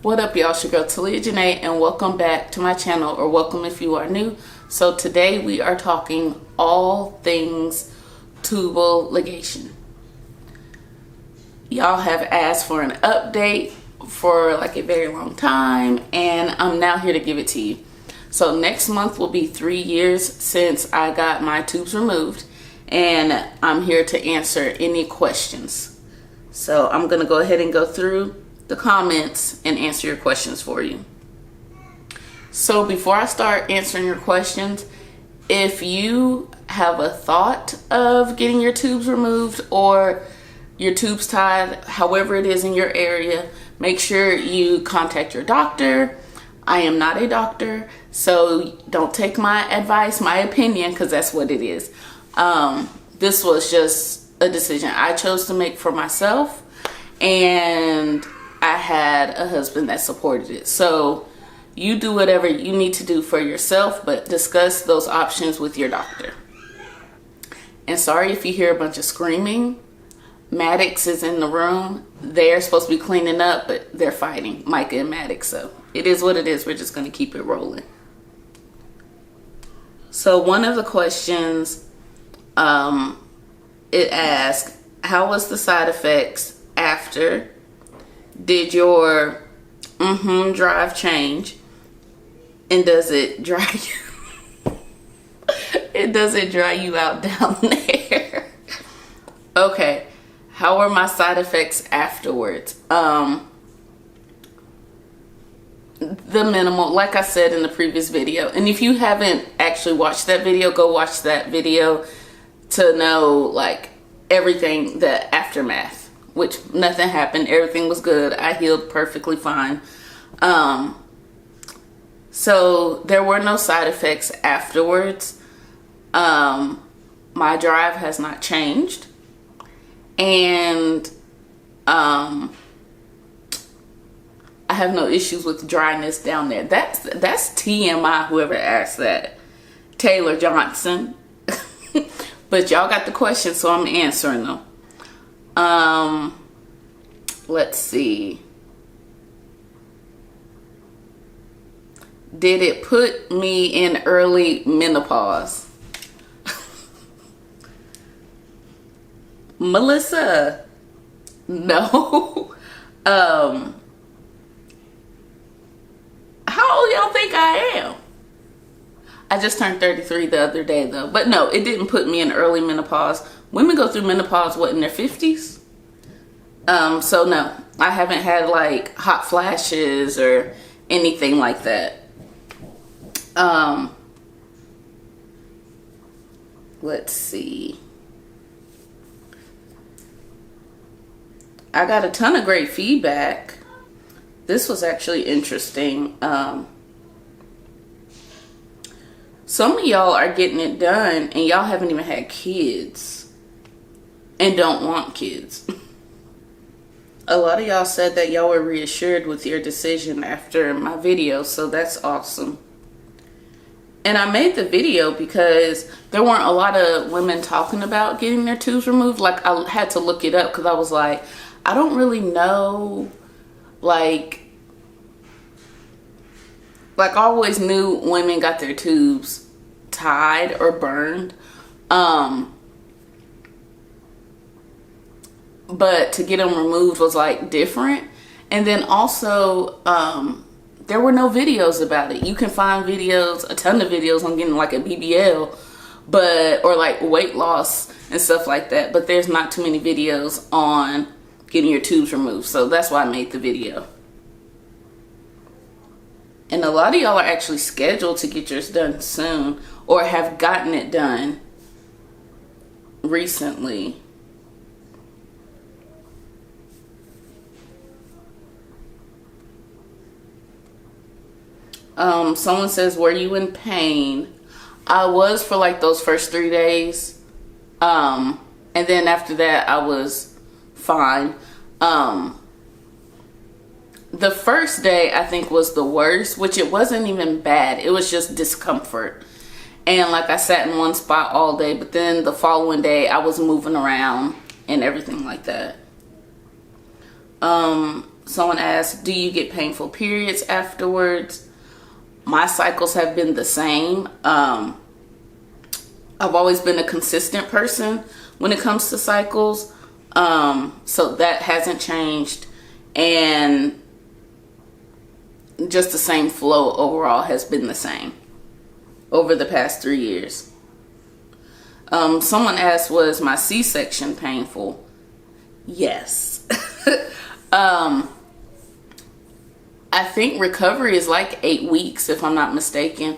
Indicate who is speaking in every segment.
Speaker 1: What up, y'all? It's your girl Talia Janae, and welcome back to my channel, or welcome if you are new. So today we are talking all things tubal ligation. Y'all have asked for an update for like a very long time, and I'm now here to give it to you. So next month will be 3 years since I got my tubes removed, and I'm here to answer any questions. So I'm gonna go ahead and go through the comments and answer your questions for you. So before I start answering your questions, if you have a thought of getting your tubes removed or your tubes tied, however it is in your area, make sure you contact your doctor. I am not a doctor, so don't take my advice, my opinion, because that's what it is. This was just a decision I chose to make for myself, and I had a husband that supported it. So you do whatever you need to do for yourself, but discuss those options with your doctor. And sorry if you hear a bunch of screaming. Maddox is in the room. They're supposed to be cleaning up, but they're fighting, Micah and Maddox. So it is what it is. We're just going to keep it rolling. So one of the questions, it asked, how was the side effects after? Did your drive change? And does it dry you? Does it dry you out down there? Okay. How are my side effects afterwards? The minimal, like I said in the previous video. And if you haven't actually watched that video, go watch that video to know like everything, the aftermath. Which nothing happened, everything was good. I healed perfectly fine. So there were no side effects afterwards. My drive has not changed, and I have no issues with dryness down there. That's TMI, whoever asked that. Taylor Johnson. But y'all got the question, so I'm answering them. Let's see. Did it put me in early menopause? Melissa, no. How old y'all think I am? I just turned 33 the other day though. But no, it didn't put me in early menopause. Women go through menopause, what, in their 50s? So no, I haven't had like hot flashes or anything like that. Let's see. I got a ton of great feedback. This was actually interesting. Some of y'all are getting it done and y'all haven't even had kids and don't want kids. A lot of y'all said that y'all were reassured with your decision after my video, so that's awesome. And I made the video because there weren't a lot of women talking about getting their tubes removed. Like, I had to look it up because I was like, I don't really know, like I always knew women got their tubes tied or burned. But to get them removed was like different. And then also, there were no videos about it. You can find videos, a ton of videos on getting like a BBL, or like weight loss and stuff like that. But there's not too many videos on getting your tubes removed. So that's why I made the video. And a lot of y'all are actually scheduled to get yours done soon or have gotten it done recently. Someone says, were you in pain? I was for like those first 3 days. And then after that, I was fine. The first day, I think, was the worst, which it wasn't even bad. It was just discomfort. And like I sat in one spot all day, but then the following day I was moving around and everything like that. Someone asked, do you get painful periods afterwards? My cycles have been the same. I've always been a consistent person when it comes to cycles. So that hasn't changed. And just the same flow overall has been the same over the past 3 years. Someone asked, was my C-section painful? Yes. I think recovery is like 8 weeks, if I'm not mistaken.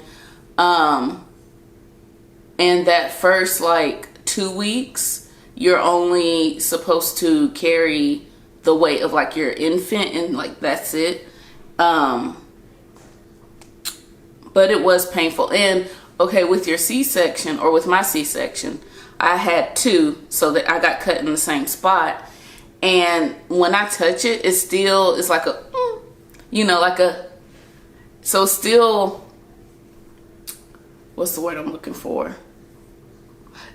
Speaker 1: And that first like 2 weeks, you're only supposed to carry the weight of like your infant, and like that's it. But it was painful. And okay, with your C-section, or with my C-section, I had 2, so that I got cut in the same spot. And when I touch it, it's like a, so still, what's the word I'm looking for?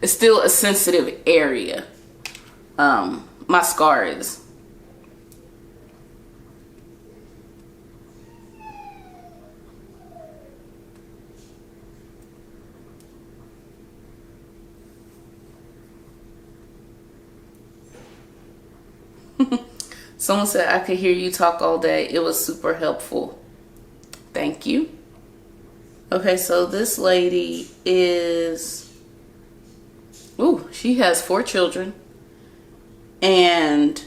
Speaker 1: It's still a sensitive area. My scar is. Someone said, I could hear you talk all day. It was super helpful. Thank you. Okay, so this lady is, she has 4 children. And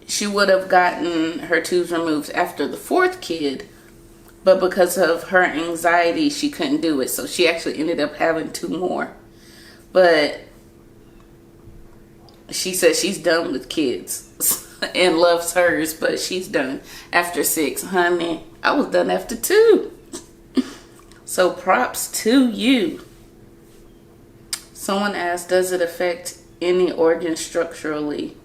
Speaker 1: she would have gotten her tubes removed after the 4th kid. But because of her anxiety, she couldn't do it. So she actually ended up having 2 more. But she says she's done with kids and loves hers, but she's done after 6. Honey, I was done after 2. So props to you. Someone asked, does it affect any organ structurally,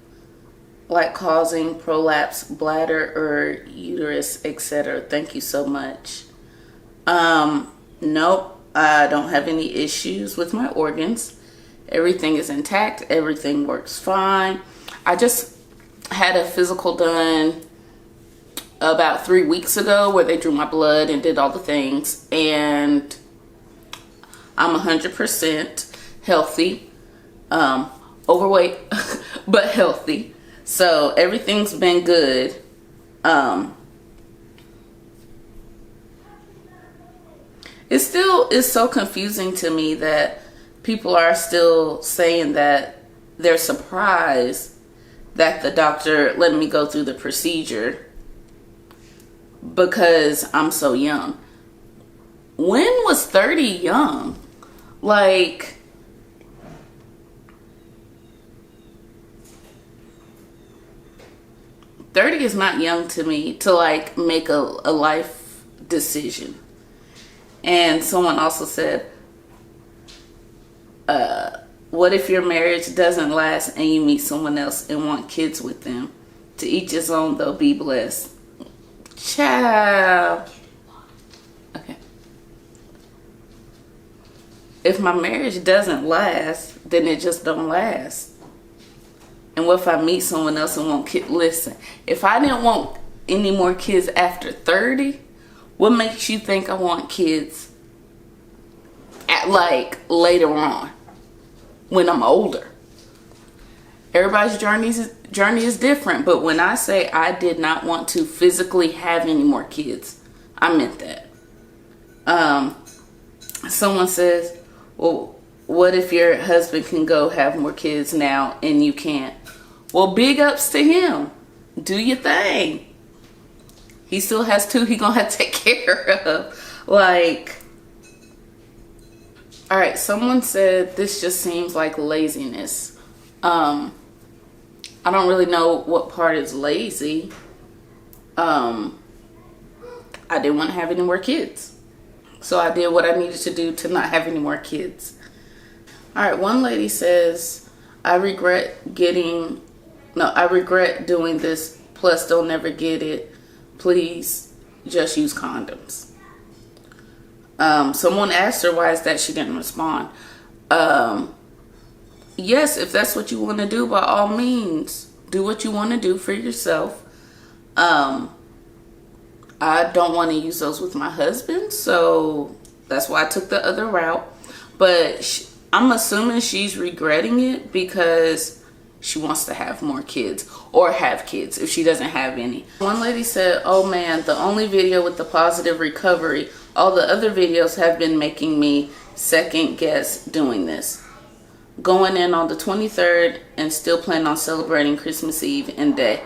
Speaker 1: like causing prolapse, bladder or uterus, etc.? Thank you so much. Nope, I don't have any issues with my organs. Everything is intact. Everything works fine. I just had a physical done about 3 weeks ago where they drew my blood and did all the things. And I'm 100% healthy. Overweight, but healthy. So everything's been good. It still is so confusing to me that people are still saying that they're surprised that the doctor let me go through the procedure because I'm so young. When was 30 young? Like, $30 is not young to me to like make a life decision. And someone also said, what if your marriage doesn't last and you meet someone else and want kids with them? To each his own, though. Be blessed. Ciao. Okay. If my marriage doesn't last, then it just don't last. And what if I meet someone else and want kids? Listen, if I didn't want any more kids after 30, what makes you think I want kids at like later on when I'm older? Everybody's journey is different, but when I say I did not want to physically have any more kids, I meant that. Someone says, well, what if your husband can go have more kids now and you can't? Well, big ups to him. Do your thing. He still has 2 he gonna have to take care of. Like, all right, someone said this just seems like laziness. I don't really know what part is lazy. I didn't want to have any more kids. So I did what I needed to do to not have any more kids. All right, one lady says, I regret doing this. Plus, don't never get it. Please just use condoms. Someone asked her why is that, she didn't respond. Yes, if that's what you want to do, by all means, do what you want to do for yourself. I don't want to use those with my husband, so that's why I took the other route. But I'm assuming she's regretting it because she wants to have more kids, or have kids if she doesn't have any. One lady said, oh man, the only video with the positive recovery. All the other videos have been making me second guess doing this. Going in on the 23rd and still planning on celebrating Christmas Eve and day.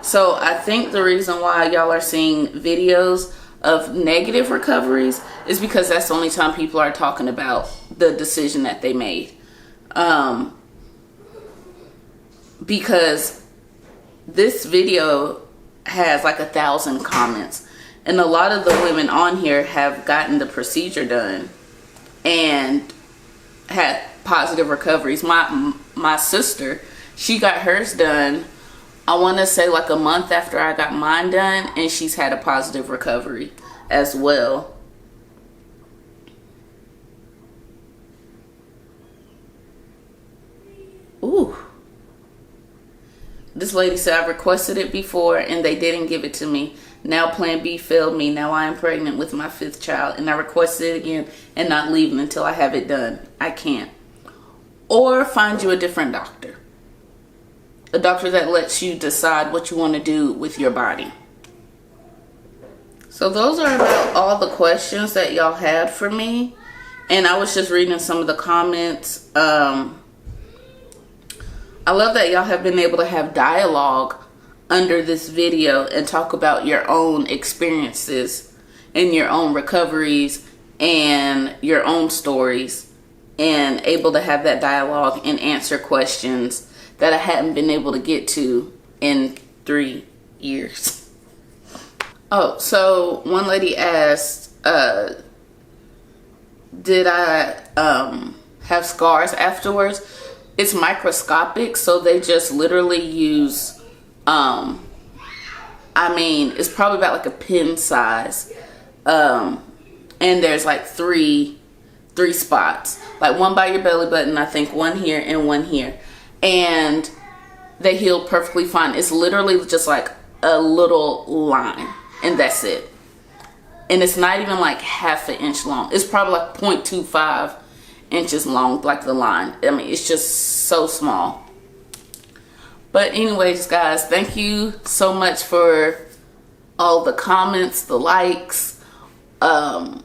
Speaker 1: So I think the reason why y'all are seeing videos of negative recoveries is because that's the only time people are talking about the decision that they made. Because this video has like 1,000 comments, and a lot of the women on here have gotten the procedure done and had positive recoveries. My sister, she got hers done, I want to say like a month after I got mine done, and she's had a positive recovery as well. Ooh. This lady said, I requested it before and they didn't give it to me. Now Plan B failed me. Now I am pregnant with my 5th child, and I requested it again and not leaving until I have it done. I can't. Or find you a different doctor. A doctor that lets you decide what you want to do with your body. So those are about all the questions that y'all had for me. And I was just reading some of the comments. I love that y'all have been able to have dialogue under this video and talk about your own experiences and your own recoveries and your own stories, and able to have that dialogue and answer questions that I hadn't been able to get to in 3 years. Oh, so one lady asked, did I have scars afterwards? It's microscopic, so they just literally use, it's probably about like a pin size. And there's like three spots, like one by your belly button, I think one here and one here. And they healed perfectly fine. It's literally just like a little line, and that's it. And it's not even like half an inch long. It's probably like 0.25 inches long, like the line. I mean, it's just so small. But anyways, guys, thank you so much for all the comments, the likes. On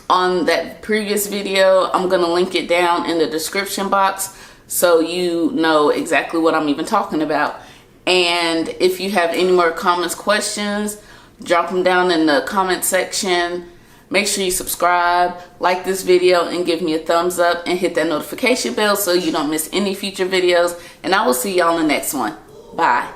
Speaker 1: that previous video, I'm gonna link it down in the description box so you know exactly what I'm even talking about. And if you have any more comments, questions, drop them down in the comment section. Make sure you subscribe, like this video, and give me a thumbs up, and hit that notification bell so you don't miss any future videos. And I will see y'all in the next one. Bye.